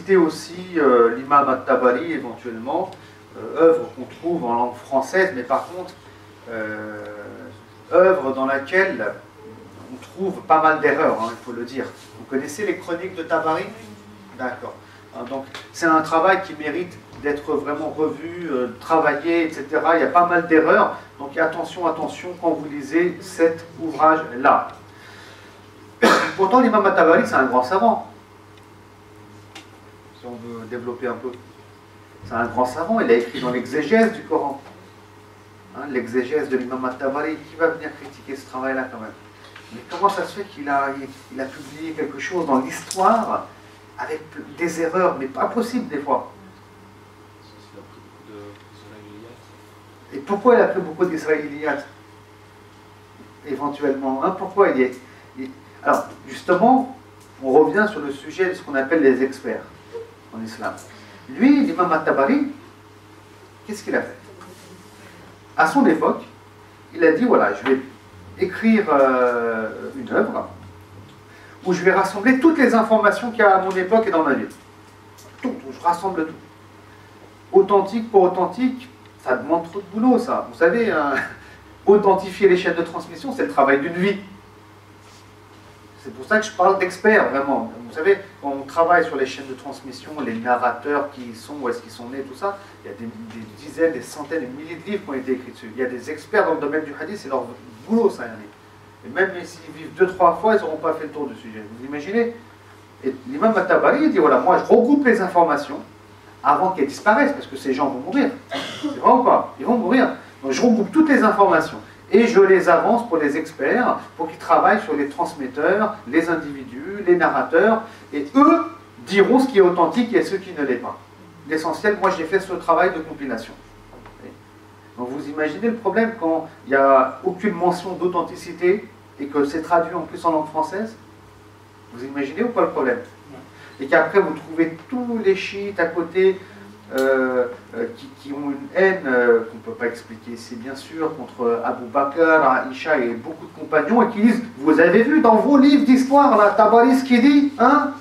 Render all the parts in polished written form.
Citer aussi l'imam At-Tabari éventuellement, œuvre qu'on trouve en langue française, mais par contre, œuvre dans laquelle on trouve pas mal d'erreurs, hein, il faut le dire. Vous connaissez les chroniques de Tabari? D'accord. Donc c'est un travail qui mérite d'être vraiment revu, travaillé, etc. Il y a pas mal d'erreurs, donc attention, attention quand vous lisez cet ouvrage-là. Pourtant l'imam At-Tabari c'est un grand savant. Si on veut développer un peu. C'est un grand savant, il a écrit dans l'exégèse du Coran. Hein, l'exégèse de l'imam At-Tabari, qui va venir critiquer ce travail-là quand même? Mais comment ça se fait qu'il a publié quelque chose dans l'histoire avec des erreurs, mais pas possible des fois? Et pourquoi il a pris beaucoup d'israéliyates? Éventuellement, hein, pourquoi il est... Alors, justement, on revient sur le sujet de ce qu'on appelle les experts en islam. Lui, l'imam At-Tabari, qu'est-ce qu'il a fait? À son époque, il a dit, voilà, je vais écrire une œuvre où je vais rassembler toutes les informations qu'il y a à mon époque et dans ma vie. Tout, je rassemble tout. Authentique pour authentique, ça demande trop de boulot, ça. Vous savez, authentifier les chaînes de transmission, c'est le travail d'une vie. C'est pour ça que je parle d'experts, vraiment. Vous savez, quand on travaille sur les chaînes de transmission, les narrateurs qui y sont, où est-ce qu'ils sont nés, tout ça, il y a des dizaines, des centaines, des milliers de livres qui ont été écrits dessus. Il y a des experts dans le domaine du hadith, c'est leur boulot, ça. Et même s'ils vivent 2-3 fois, ils n'auront pas fait le tour du sujet. Vous imaginez? Et l'imam At-Tabari dit, voilà, moi je regroupe les informations avant qu'elles disparaissent, parce que ces gens vont mourir. C'est vrai ou pas? Ils vont mourir. Donc je regroupe toutes les informations. Et je les avance pour les experts, pour qu'ils travaillent sur les transmetteurs, les individus, les narrateurs, et eux diront ce qui est authentique et ce qui ne l'est pas. L'essentiel, moi j'ai fait ce travail de compilation. Donc vous imaginez le problème quand il n'y a aucune mention d'authenticité et que c'est traduit en plus en langue française? Vous imaginez ou pas le problème? Et qu'après vous trouvez tous les chiites à côté qui ont une haine qu'on ne peut pas expliquer ici bien sûr, contre Abu Bakr, Aïcha et beaucoup de compagnons, et qui disent, vous avez vu dans vos livres d'histoire, là, Tabari, ce qu'il dit, hein?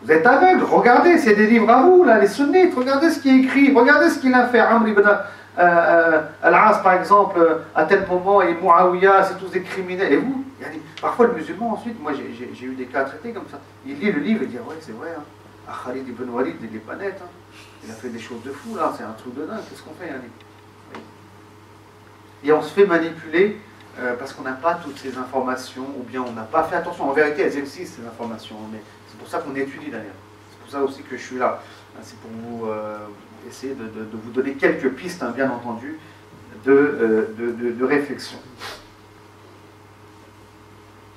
Vous êtes aveugles, regardez, c'est des livres à vous, là, les sunnites, regardez ce qui est écrit, regardez ce qu'il a fait, Amr ibn al-As par exemple, à tel moment, et Muawiyah, c'est tous des criminels, et vous, parfois le musulman ensuite, moi j'ai eu des cas traités comme ça, il lit le livre et dit, ouais c'est vrai, hein. Khalid ibn Walid, il n'est pas net, hein. Il a fait des choses de fou là, c'est un truc de dingue, qu'est-ce qu'on fait, Yannick? Et on se fait manipuler parce qu'on n'a pas toutes ces informations, ou bien on n'a pas fait attention. En vérité, elles existent ces informations, mais c'est pour ça qu'on étudie d'ailleurs. C'est pour ça aussi que je suis là. C'est pour vous essayer de vous donner quelques pistes, hein, bien entendu, de réflexion.